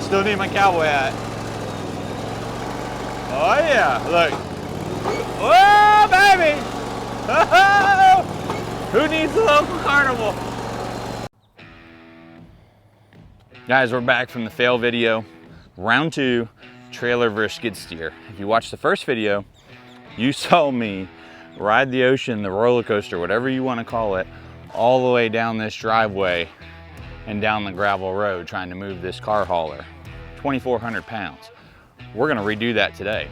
I still need my cowboy hat. Oh yeah, look. Whoa, baby! Oh, who needs a local carnival? Guys, we're back from the fail video. Round 2, trailer versus skid steer. If you watched the first video, you saw me ride the ocean, the roller coaster, whatever you want to call it, all the way down this driveway and down the gravel road trying to move this car hauler, 2,400 pounds. We're gonna redo that today.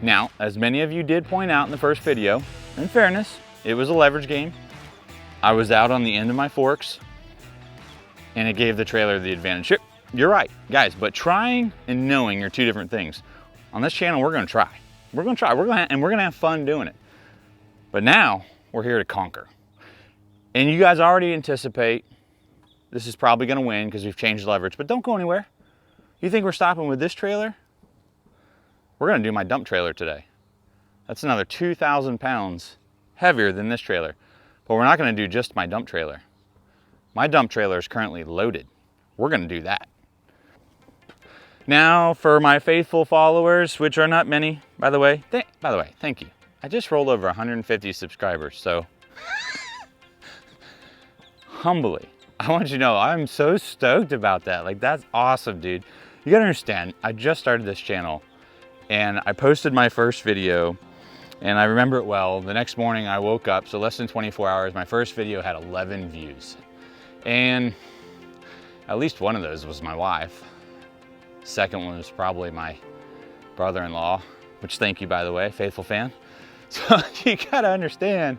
Now, as many of you did point out in the first video, in fairness, it was a leverage game. I was out on the end of my forks and it gave the trailer the advantage. You're right, guys, but trying and knowing are two different things. On this channel, we're gonna try. We're gonna have fun doing it. But now, we're here to conquer. And you guys already anticipate this is probably gonna win because we've changed leverage, but don't go anywhere. You think we're stopping with this trailer? We're gonna do my dump trailer today. That's another 2,000 pounds heavier than this trailer. But we're not gonna do just my dump trailer. My dump trailer is currently loaded. We're gonna do that. Now for my faithful followers, which are not many, by the way, thank you. I just rolled over 150 subscribers, so humbly, I want you to know I'm so stoked about that. Like, that's awesome, dude. You gotta understand, I just started this channel and I posted my first video and I remember it well. The next morning I woke up, so less than 24 hours, my first video had 11 views. And at least one of those was my wife. Second one was probably my brother-in-law, which thank you, by the way, faithful fan. So you gotta understand,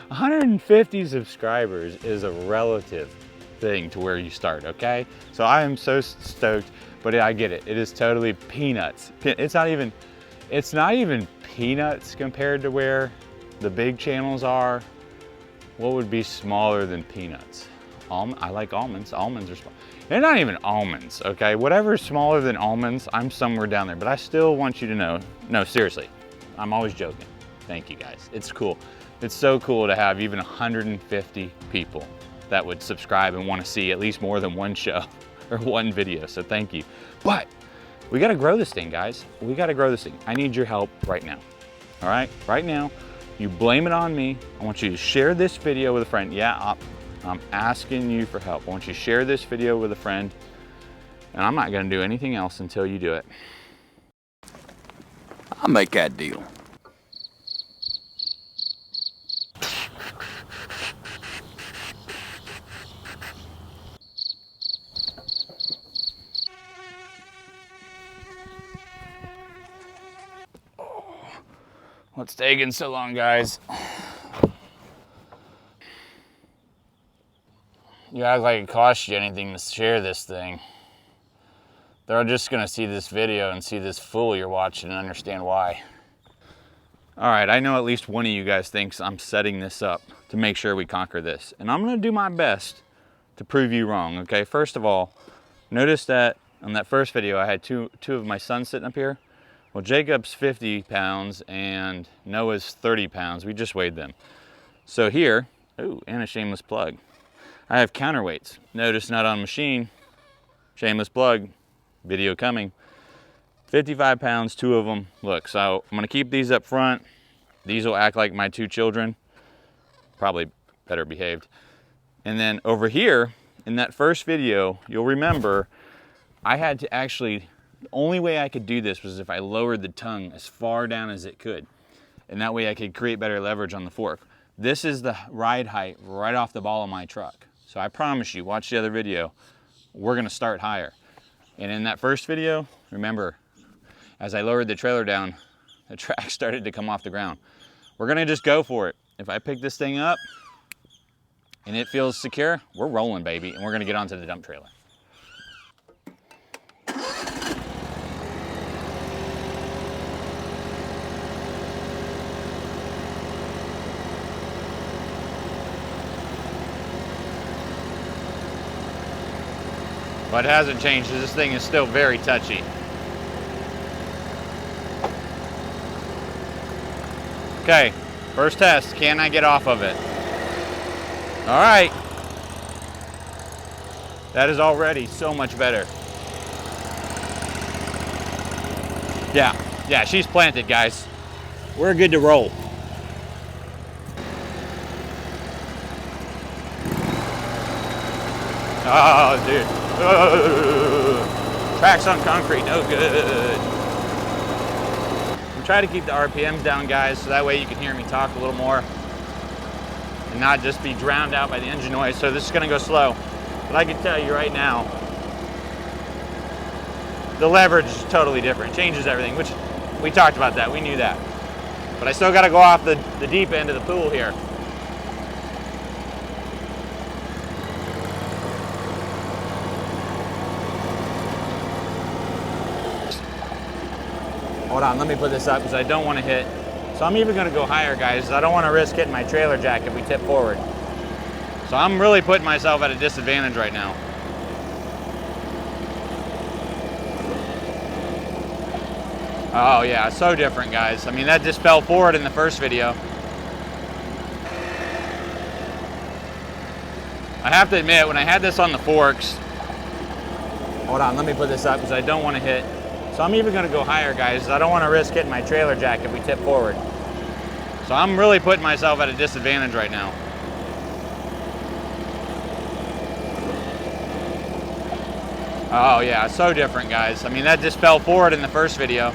150 subscribers is a relative thing to where you start, okay? So I am so stoked, but I get it. It is totally peanuts. It's not even peanuts compared to where the big channels are. What would be smaller than peanuts? I like almonds. Almonds are small. They're not even almonds, okay? Whatever is smaller than almonds, I'm somewhere down there. But I still want you to know, no, seriously, I'm always joking. Thank you, guys. It's cool. It's so cool to have even 150 people that would subscribe and want to see at least more than one show or one video, so thank you. But we gotta grow this thing, guys. We gotta grow this thing. I need your help right now, all right? Right now, you blame it on me. I want you to share this video with a friend. Yeah, I'm asking you for help. I want you to share this video with a friend, and I'm not gonna do anything else until you do it. I'll make that deal. What's taking so long, guys? You act like it costs you anything to share this thing. They're just gonna see this video and see this fool you're watching and understand why. All right, I know at least one of you guys thinks I'm setting this up to make sure we conquer this. And I'm gonna do my best to prove you wrong, okay? First of all, notice that on that first video, I had two of my sons sitting up here. Well, Jacob's 50 pounds and Noah's 30 pounds. We just weighed them. So here, ooh, and a shameless plug. I have counterweights. Notice not on machine, shameless plug, video coming. 55 pounds, 2 of them. Look, so I'm gonna keep these up front. These will act like my 2 children, probably better behaved. And then over here, in that first video, you'll remember I had to actually, the only way I could do this was if I lowered the tongue as far down as it could. And that way I could create better leverage on the fork. This is the ride height right off the ball of my truck. So I promise you, watch the other video, we're gonna start higher. And in that first video, remember, as I lowered the trailer down, the track started to come off the ground. We're gonna just go for it. If I pick this thing up and it feels secure, we're rolling, baby, and we're gonna get onto the dump trailer. But it hasn't changed, this thing is still very touchy. Okay, first test, can I get off of it? All right. That is already so much better. Yeah, she's planted, guys. We're good to roll. Oh, dude. Tracks on concrete, no good. I'm trying to keep the RPMs down, guys, so that way you can hear me talk a little more and not just be drowned out by the engine noise. So this is gonna go slow. But I can tell you right now, the leverage is totally different. It changes everything, which we talked about that, we knew that. But I still gotta go off the deep end of the pool here. Hold on, let me put this up because I don't want to hit. So I'm even going to go higher, guys. I don't want to risk hitting my trailer jack if we tip forward. So I'm really putting myself at a disadvantage right now. Oh yeah, so different, guys. I mean, that just fell forward in the first video. I have to admit, when I had this on the forks, hold on, let me put this up because I don't want to hit. So I'm even going to go higher, guys. I don't want to risk hitting my trailer jack if we tip forward. So I'm really putting myself at a disadvantage right now. Oh yeah, so different, guys. I mean, that just fell forward in the first video.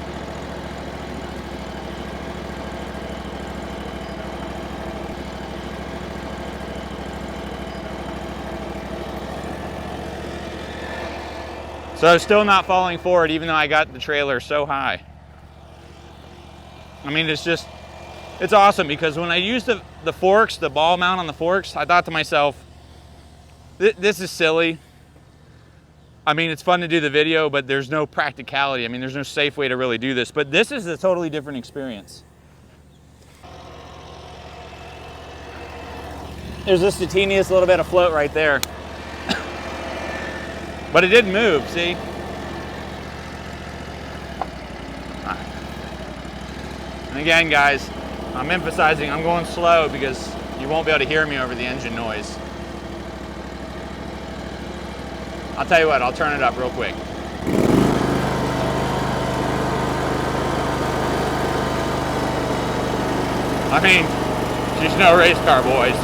So still not falling forward even though I got the trailer so high. I mean, it's awesome because when I used the forks, the ball mount on the forks, I thought to myself, this is silly. I mean, it's fun to do the video, but there's no practicality. I mean, there's no safe way to really do this, but this is a totally different experience. There's just the teeniest little bit of float right there. But it didn't move, see? And again, guys, I'm emphasizing I'm going slow because you won't be able to hear me over the engine noise. I'll tell you what, I'll turn it up real quick. I mean, she's no race car, boys.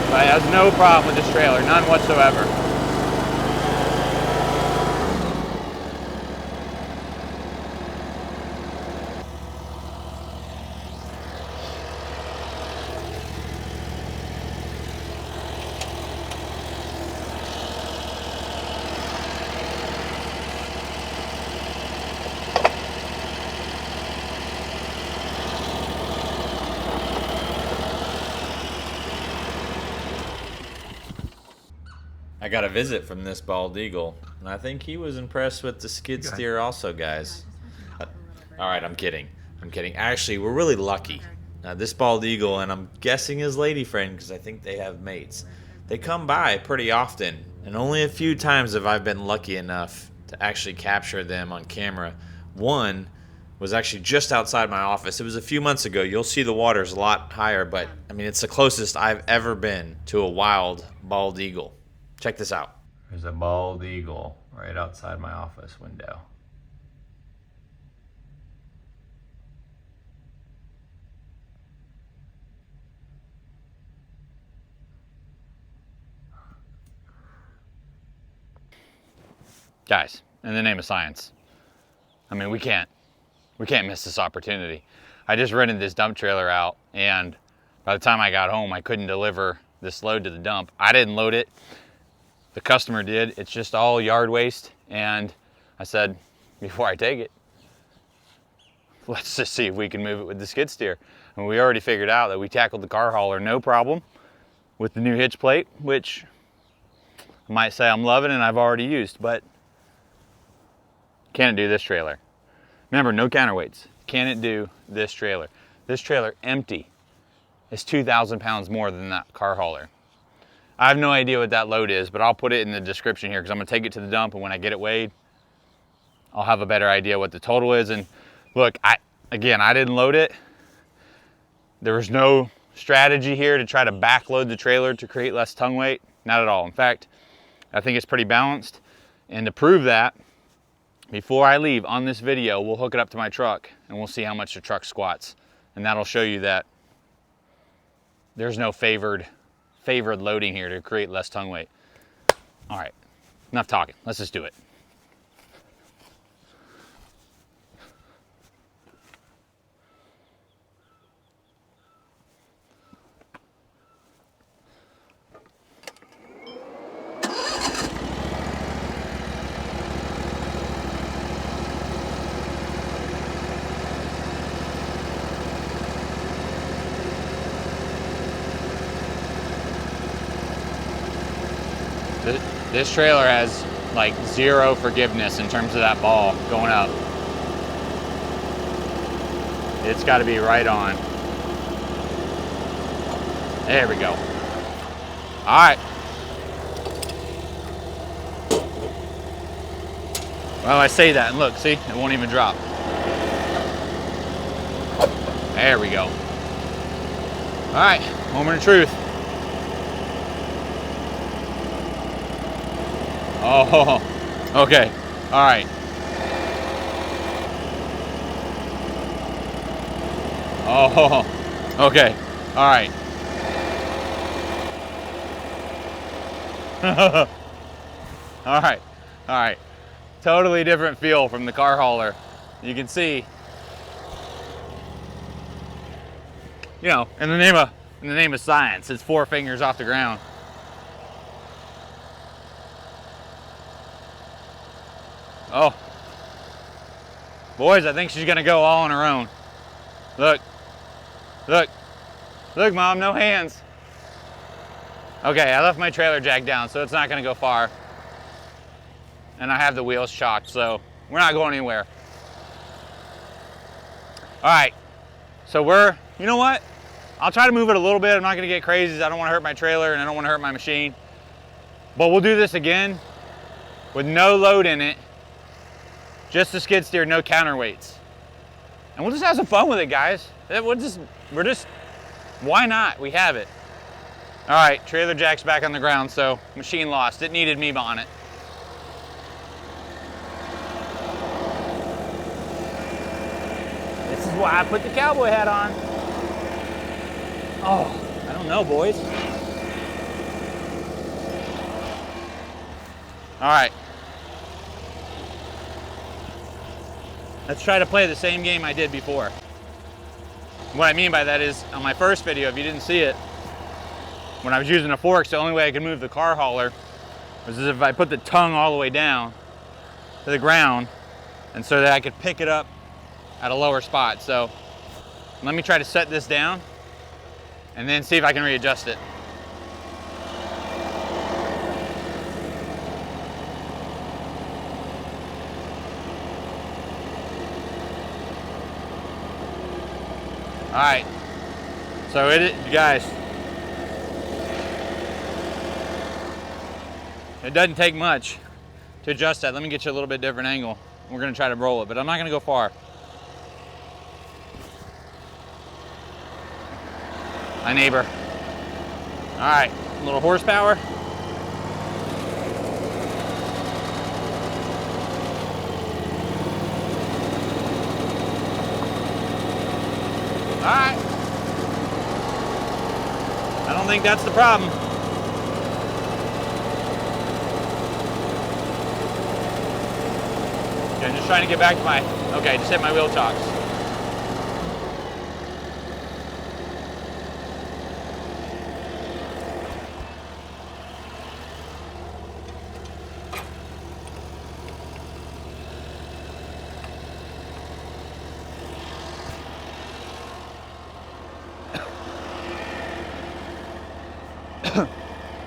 But it has no problem with this trailer, none whatsoever. I got a visit from this bald eagle, and I think he was impressed with the skid steer also, guys. All right, I'm kidding. I'm kidding. Actually, we're really lucky. Now, this bald eagle, and I'm guessing his lady friend, because I think they have mates, they come by pretty often, and only a few times have I been lucky enough to actually capture them on camera. One was actually just outside my office. It was a few months ago. You'll see the water's a lot higher, but I mean, it's the closest I've ever been to a wild bald eagle. Check this out. There's a bald eagle right outside my office window. Guys, in the name of science, I mean, we can't miss this opportunity. I just rented this dump trailer out, and by the time I got home, I couldn't deliver this load to the dump. I didn't load it. The customer did. It's just all yard waste. And I said, before I take it, let's just see if we can move it with the skid steer. And we already figured out that we tackled the car hauler no problem with the new hitch plate, which I might say I'm loving and I've already used, but can it do this trailer? Remember, no counterweights. Can it do this trailer? This trailer empty is 2,000 pounds more than that car hauler. I have no idea what that load is, but I'll put it in the description here because I'm gonna take it to the dump, and when I get it weighed, I'll have a better idea what the total is. And look, I didn't load it. There was no strategy here to try to backload the trailer to create less tongue weight. Not at all. In fact, I think it's pretty balanced. And to prove that, before I leave on this video, we'll hook it up to my truck and we'll see how much the truck squats. And that'll show you that there's no favored loading here to create less tongue weight. All right, enough talking. Let's just do it. This trailer has like zero forgiveness in terms of that ball going up. It's got to be right on. There we go. All right. Well, I say that and look, see, it won't even drop. There we go. All right, moment of truth. Oh, okay. All right. Oh, okay. All right. All right. All right. Totally different feel from the car hauler. You can see, you know, in the name of science, it's 4 fingers off the ground. Oh, boys, I think she's gonna go all on her own. Look, look, look, Mom, no hands. Okay, I left my trailer jack down, so it's not gonna go far. And I have the wheels chocked, so we're not going anywhere. All right, so you know what? I'll try to move it a little bit. I'm not gonna get crazy. I don't wanna hurt my trailer and I don't wanna hurt my machine. But we'll do this again with no load in it. Just the skid steer, no counterweights. And we'll just have some fun with it, guys. We're just, why not? We have it. All right, trailer jack's back on the ground, so machine lost. It needed me on it. This is why I put the cowboy hat on. Oh, I don't know, boys. All right. Let's try to play the same game I did before. What I mean by that is, on my first video, if you didn't see it, when I was using the forks, the only way I could move the car hauler was as if I put the tongue all the way down to the ground, and so that I could pick it up at a lower spot. So let me try to set this down and then see if I can readjust it. All right, so you guys, it doesn't take much to adjust that. Let me get you a little bit different angle. We're gonna try to roll it, but I'm not gonna go far. Hi, neighbor. All right, a little horsepower. All right. I don't think that's the problem. Okay, I'm just trying to get back to okay, just hit my wheel chocks.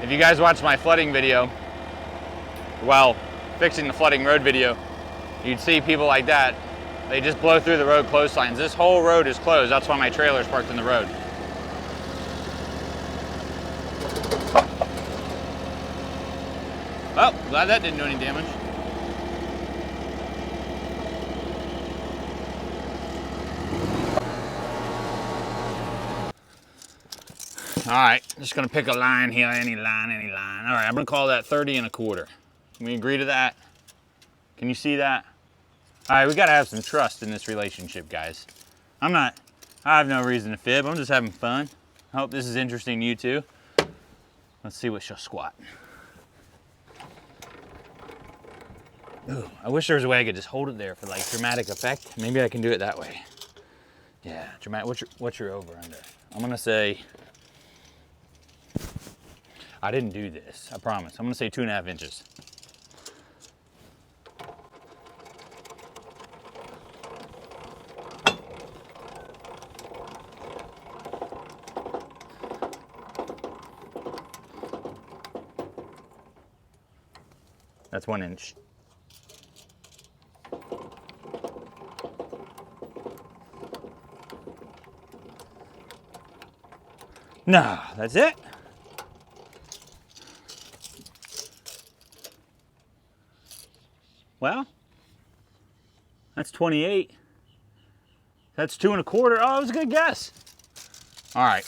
If you guys watched my flooding video, well, fixing the flooding road video, you'd see people like that. They just blow through the road closed signs. This whole road is closed. That's why my trailer's parked in the road. Well, glad that didn't do any damage. All right, just gonna pick a line here, any line. All right, I'm gonna call that 30 1/4. Can we agree to that? Can you see that? All right, we gotta have some trust in this relationship, guys. I have no reason to fib. I'm just having fun. I hope this is interesting to you too. Let's see what she'll squat. Ooh, I wish there was a way I could just hold it there for like dramatic effect. Maybe I can do it that way. Yeah, dramatic. What's your over under? I'm gonna say, I didn't do this, I promise. I'm gonna say 2.5 inches. That's 1 inch. No, that's it. Well, that's 28. That's 2 1/4. Oh, that was a good guess. All right.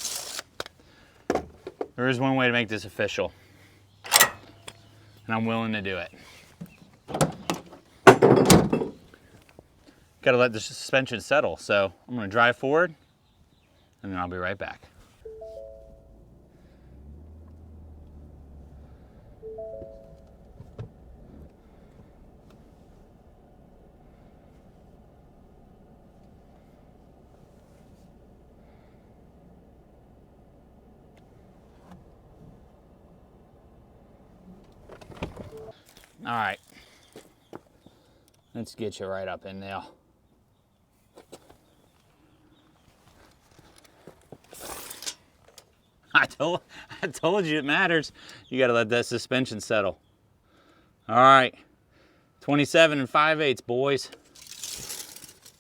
There is one way to make this official, and I'm willing to do it. Got to let the suspension settle, so I'm going to drive forward, and then I'll be right back. All right, let's get you right up in there. I told you it matters. You gotta let that suspension settle. All right, 27 5/8, boys.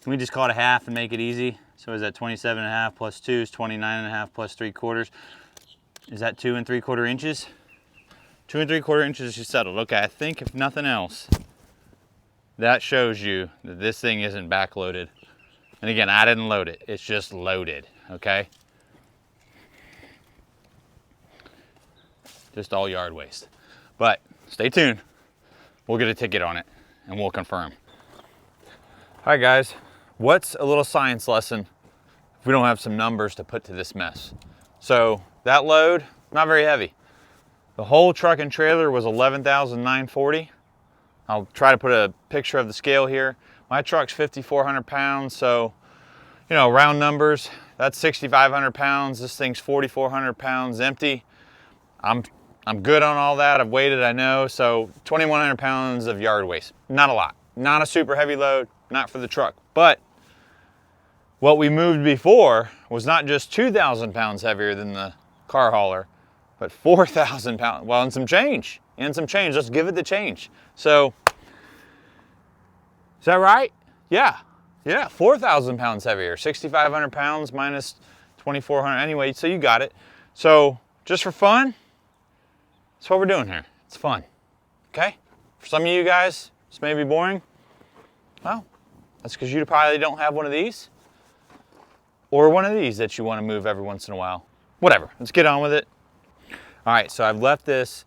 Can we just call it a half and make it easy? So is that 27.5 plus 2 is 29.5 plus 3/4. Is that 2 3/4 inches? 2 3/4 inches is settled. Okay, I think if nothing else, that shows you that this thing isn't backloaded. And again, I didn't load it. It's just loaded, okay? Just all yard waste. But stay tuned. We'll get a ticket on it and we'll confirm. All right, guys. What's a little science lesson if we don't have some numbers to put to this mess? So that load, not very heavy. The whole truck and trailer was 11,940. I'll try to put a picture of the scale here. My truck's 5,400 pounds, so, you know, round numbers, that's 6,500 pounds. This thing's 4,400 pounds empty. I'm good on all that. I've weighed it, I know. So 2,100 pounds of yard waste. Not a lot. Not a super heavy load, not for the truck. But what we moved before was not just 2,000 pounds heavier than the car hauler, but 4,000 pounds. Well, and some change. Let's give it the change. So, is that right? Yeah, 4,000 pounds heavier. 6,500 pounds minus 2,400. Anyway, so you got it. So, just for fun, that's what we're doing here. It's fun, okay? For some of you guys, this may be boring. Well, that's because you probably don't have one of these or one of these that you want to move every once in a while. Whatever, let's get on with it. All right, so I've left this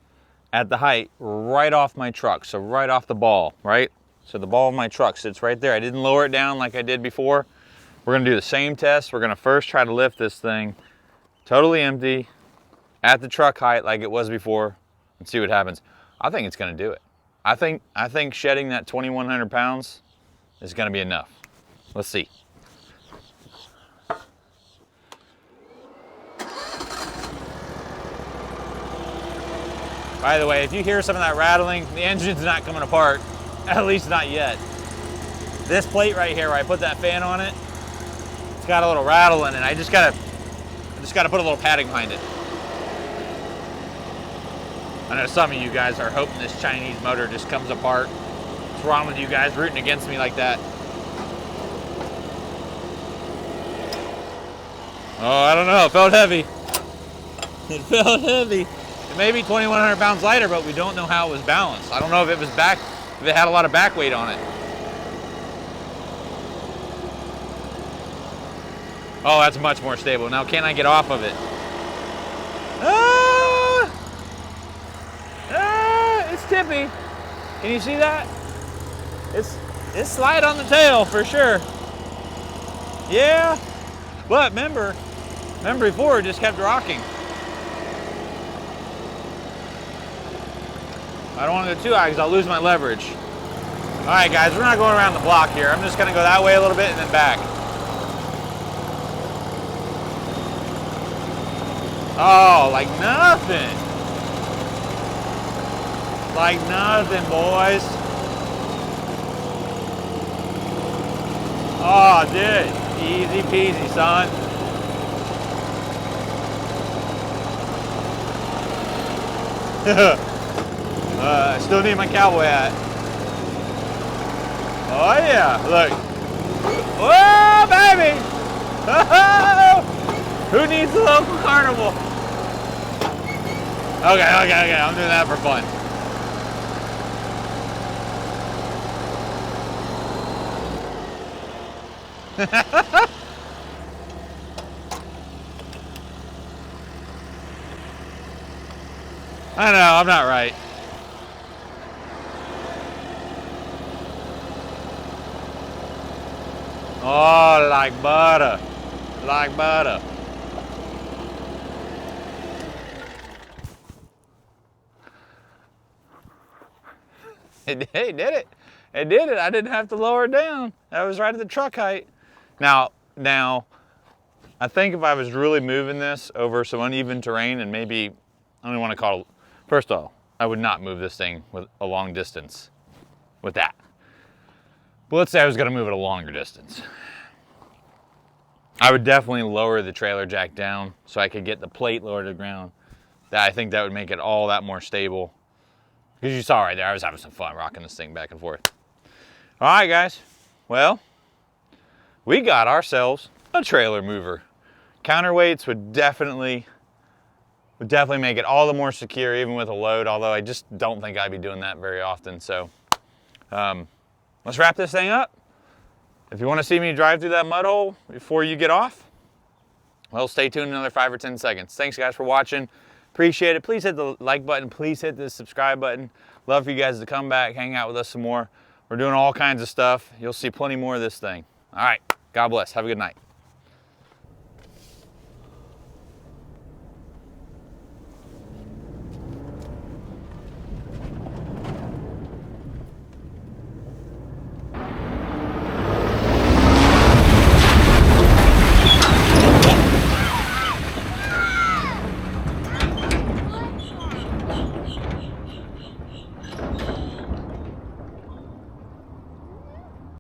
at the height right off my truck, so right off the ball, right? So the ball of my truck sits right there. I didn't lower it down like I did before. We're gonna do the same test. We're gonna first try to lift this thing totally empty at the truck height like it was before and see what happens. I think it's gonna do it. I think shedding that 2,100 pounds is gonna be enough. Let's see. By the way, if you hear some of that rattling, the engine's not coming apart, at least not yet. This plate right here, where I put that fan on it, it's got a little rattle in it. I just gotta put a little padding behind it. I know some of you guys are hoping this Chinese motor just comes apart. What's wrong with you guys rooting against me like that? Oh, I don't know, it felt heavy. It felt heavy. It may be 2,100 pounds lighter, but we don't know how it was balanced. I don't know if it had a lot of back weight on it. Oh, that's much more stable. Now, can I get off of it? It's tippy. Can you see that? It's slight on the tail for sure. Yeah, but remember before it just kept rocking. I don't want to go too high because I'll lose my leverage. All right, guys, we're not going around the block here. I'm just gonna go that way a little bit and then back. Oh, like nothing. Like nothing, boys. Oh, dude, easy peasy, son. I still need my cowboy hat. Oh yeah, look. Whoa, baby! Who needs a local carnival? Okay, I'm doing that for fun. I know, I'm not right. Oh, like butter. Like butter. It did it. It did it. I didn't have to lower it down. That was right at the truck height. Now, I think if I was really moving this over some uneven terrain and maybe, I don't want to call it, first of all, I would not move this thing with a long distance with that. But let's say I was going to move it a longer distance. I would definitely lower the trailer jack down so I could get the plate lower to the ground. I think that would make it all that more stable. Because you saw right there, I was having some fun rocking this thing back and forth. All right, guys. Well, we got ourselves a trailer mover. Counterweights would definitely make it all the more secure, even with a load, although I just don't think I'd be doing that very often. So let's wrap this thing up. If you want to see me drive through that mud hole before you get off, well, stay tuned another 5 or 10 seconds. Thanks, guys, for watching. Appreciate it. Please hit the like button. Please hit the subscribe button. Love for you guys to come back, hang out with us some more. We're doing all kinds of stuff. You'll see plenty more of this thing. All right. God bless. Have a good night.